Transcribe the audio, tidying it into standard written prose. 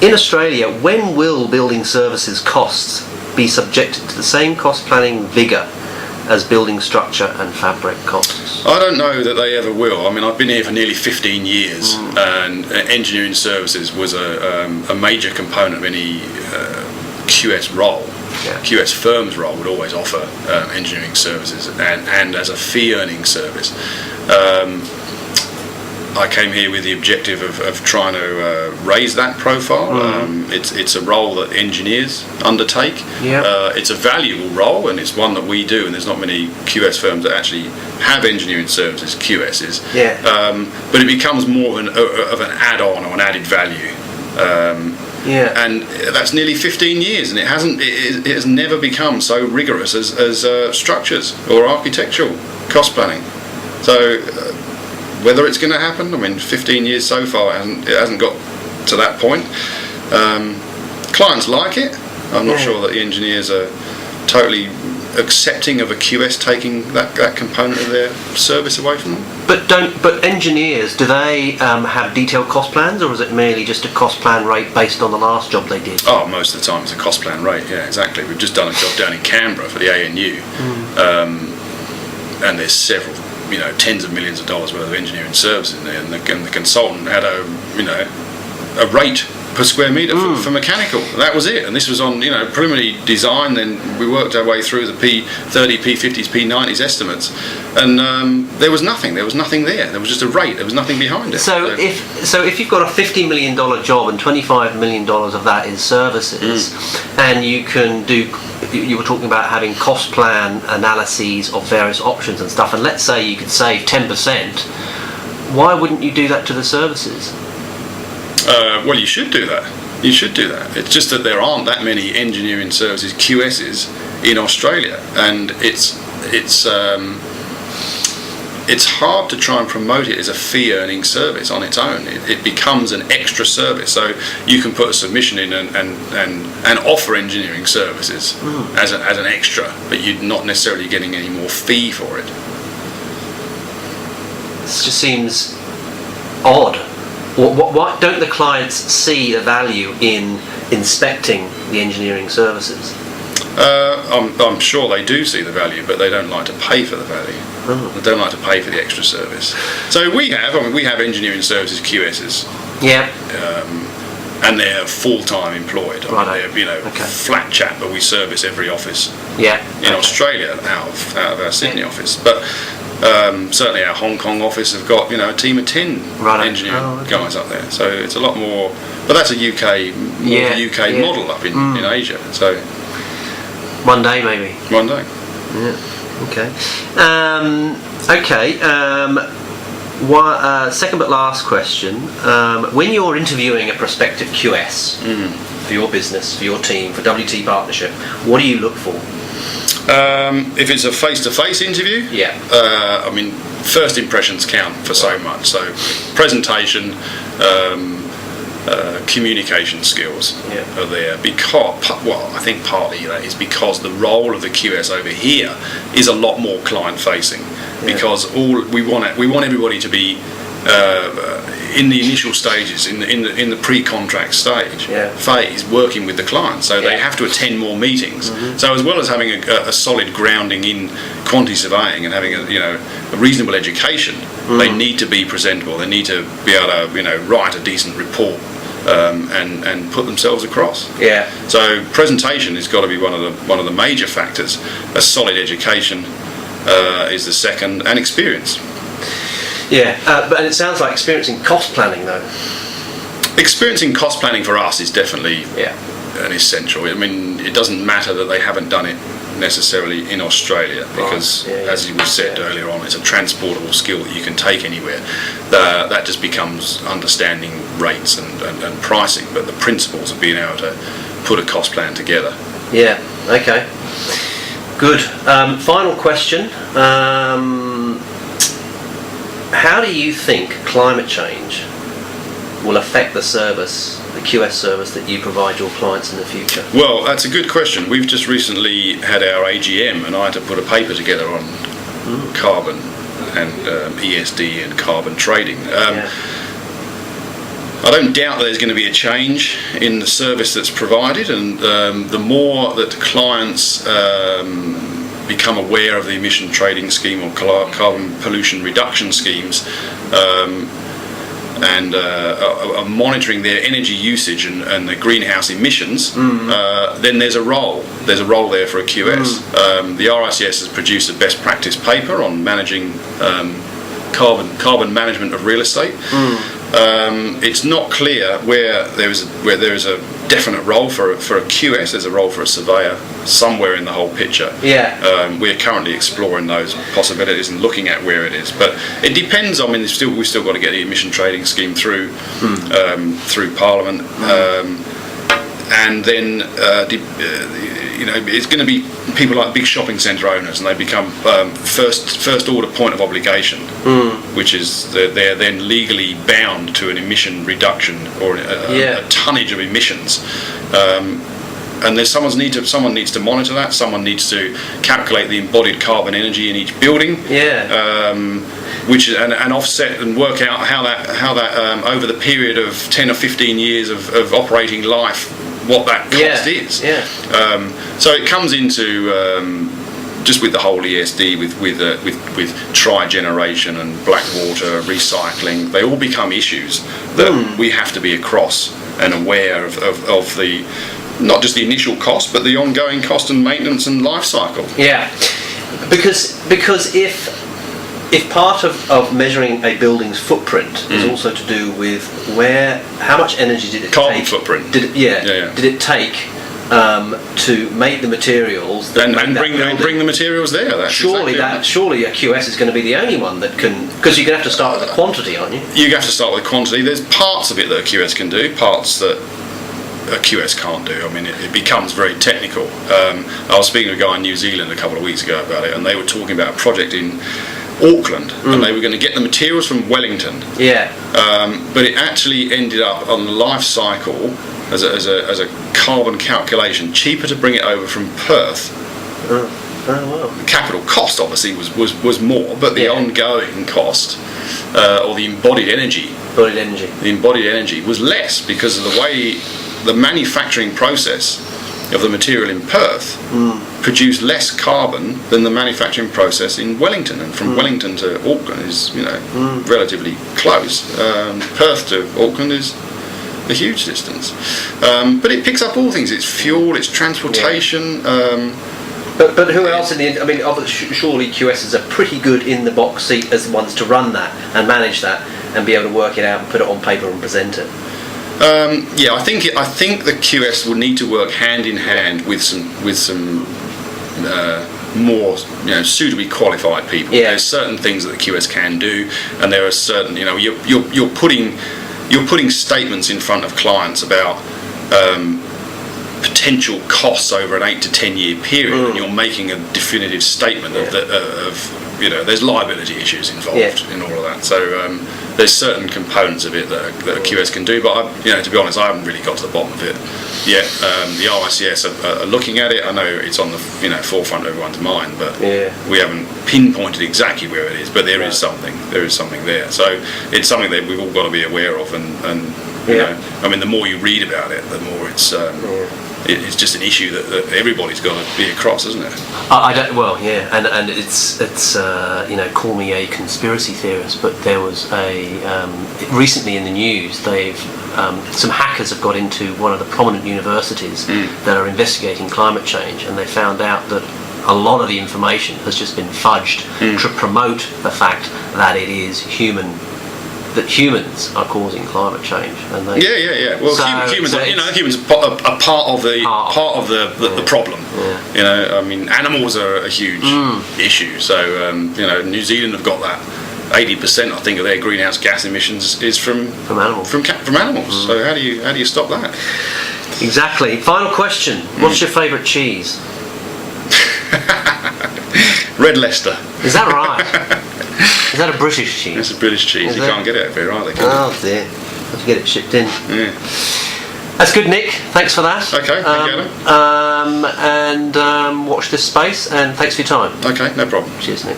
In Australia, when will building services costs be subjected to the same cost planning vigour as building structure and fabric costs? I don't know that they ever will. I mean, I've been here for nearly 15 years, and engineering services was a major component of any QS role. Yeah. QS firms' role would always offer engineering services and as a fee-earning service. I came here with the objective of trying to raise that profile. It's a role that engineers undertake. Yeah. It's a valuable role, and it's one that we do, and there's not many QS firms that actually have engineering services, QSs. Yeah. But it becomes more of an add-on or an added value. And that's nearly 15 years, and it has never become so rigorous as structures or architectural cost planning. So whether it's going to happen, I mean, 15 years so far, it hasn't got to that point. Clients like it. I'm not sure that the engineers are totally accepting of a QS taking that component of their service away from them. But engineers, do they have detailed cost plans, or is it merely just a cost plan rate based on the last job they did? Oh, most of the time it's a cost plan rate. Yeah, exactly. We've just done a job down in Canberra for the ANU, and there's several, tens of millions of dollars worth of engineering services in there, and the consultant had a rate per square metre for mechanical. That was it, and this was on preliminary design. Then we worked our way through the P30, P50s, P90s estimates, and there was nothing there. There was just a rate. There was nothing behind it. So if you've got a $50 million job and $25 million of that is services, and you were talking about having cost plan analyses of various options and stuff, and let's say you could save 10%, why wouldn't you do that to the services? Well, you should do that. It's just that there aren't that many engineering services QSs in Australia, and it's hard to try and promote it as a fee-earning service on its own. It becomes an extra service. So you can put a submission in and offer engineering services as an extra, but you're not necessarily getting any more fee for it. This just seems odd. Why don't the clients see the value in inspecting the engineering services? I'm sure they do see the value, but they don't like to pay for the value. They don't like to pay for the extra service. So we have engineering services QSs. Yeah. And they're full-time employed. They're flat chat, but we service every office. In Australia out of our Sydney office, but. Certainly our Hong Kong office have got a team of 10 engineering guys up there, so it's a lot more, but that's a UK model up in Asia, so one day maybe. Second but last question, when you're interviewing a prospective QS for your business, for your team, for WT Partnership, what do you look for? If it's a face-to-face interview, I mean, first impressions count for so much. So, presentation, communication skills are there because, I think partly that is because the role of the QS over here is a lot more client-facing. Because we want everybody to be in the initial stages, in the pre-contract stage phase, working with the client, so they have to attend more meetings. So as well as having a solid grounding in quantity surveying and having a reasonable education, they need to be presentable. They need to be able to write a decent report and put themselves across. So presentation has got to be one of the major factors. A solid education is the second, and experience. But it sounds like experiencing cost planning, though. Experiencing cost planning for us is definitely an essential. I mean, it doesn't matter that they haven't done it necessarily in Australia, because as we said earlier on, it's a transportable skill that you can take anywhere. That just becomes understanding rates and pricing, but the principles of being able to put a cost plan together. Good. Final question. How do you think climate change will affect the QS service that you provide your clients in the future? Well, that's a good question. We've just recently had our AGM, and I had to put a paper together on carbon and ESD and carbon trading. I don't doubt that there's going to be a change in the service that's provided, and the more that clients become aware of the emission trading scheme or carbon pollution reduction schemes, and are monitoring their energy usage and their greenhouse emissions, then there's a role there for a QS. The RICS has produced a best practice paper on managing carbon management of real estate. It's not clear where there is a definite role for a QS. There's a role for a surveyor somewhere in the whole picture. We're currently exploring those possibilities and looking at where it is, but it depends. I mean, we've still got to get the emission trading scheme through Parliament, and then it's going to be people like big shopping centre owners, and they become first order point of obligation, which is they're then legally bound to an emission reduction or a tonnage of emissions. And there's someone needs to monitor that. Someone needs to calculate the embodied carbon energy in each building, which and offset and work out how that over the period of 10 or 15 years of operating life, what that cost is. So it comes into just with the whole ESD, with tri-generation and black water recycling, they all become issues that we have to be across and aware of the not just the initial cost, but the ongoing cost and maintenance and life cycle. Because if part of measuring a building's footprint is also to do with how much energy did it carbon take, footprint. did it take to make the materials and bring the materials there. Surely a QS is going to be the only one that can, because you're going to have to start with the quantity, aren't you? You have to start with quantity. There's parts of it that a QS can do, parts that a QS can't do. I mean, it becomes very technical. I was speaking to a guy in New Zealand a couple of weeks ago about it, and they were talking about a project in Auckland, and they were going to get the materials from Wellington. But it actually ended up on the life cycle as a carbon calculation cheaper to bring it over from Perth. The capital cost obviously was more, but the ongoing cost or the embodied energy was less because of the way the manufacturing process of the material in Perth produced less carbon than the manufacturing process in Wellington, and from Wellington to Auckland is relatively close. Perth to Auckland is a huge distance, but it picks up all things. It's fuel, it's transportation. But who else in the? I mean, surely QSs are pretty good in the box seat as the ones to run that and manage that and be able to work it out and put it on paper and present it. I think the QS will need to work hand in hand with some more suitably qualified people. There's certain things that the QS can do, and there are certain you're putting statements in front of clients about potential costs over an 8 to 10 year period, and you're making a definitive statement of there's liability issues involved in all of that. So there's certain components of it that a QS can do, but to be honest, I haven't really got to the bottom of it yet. The RICS are looking at it. I know it's on the forefront of everyone's mind, but we haven't pinpointed exactly where it is. But there is something. There is something there. So it's something that we've all got to be aware of, and I mean, the more you read about it, the more it's just an issue that everybody's got to be across, isn't it? I don't. Well, and it's call me a conspiracy theorist, but there was recently in the news they've some hackers have got into one of the prominent universities that are investigating climate change, and they found out that a lot of the information has just been fudged to promote the fact that it is that humans are causing climate change, and they Well, humans are part of the problem. I mean, animals are a huge issue. So New Zealand have got that 80%, I think, of their greenhouse gas emissions is from animals. From animals. So how do you stop that? Exactly. Final question: what's your favourite cheese? Red Leicester. Is that right? Is that a British cheese? It's a British cheese. Can't get it over here either. Oh dear. Have to get it shipped in. That's good, Nick. Thanks for that. Okay, thank you, Adam. And watch this space, and thanks for your time. Okay, no problem. Cheers, Nick.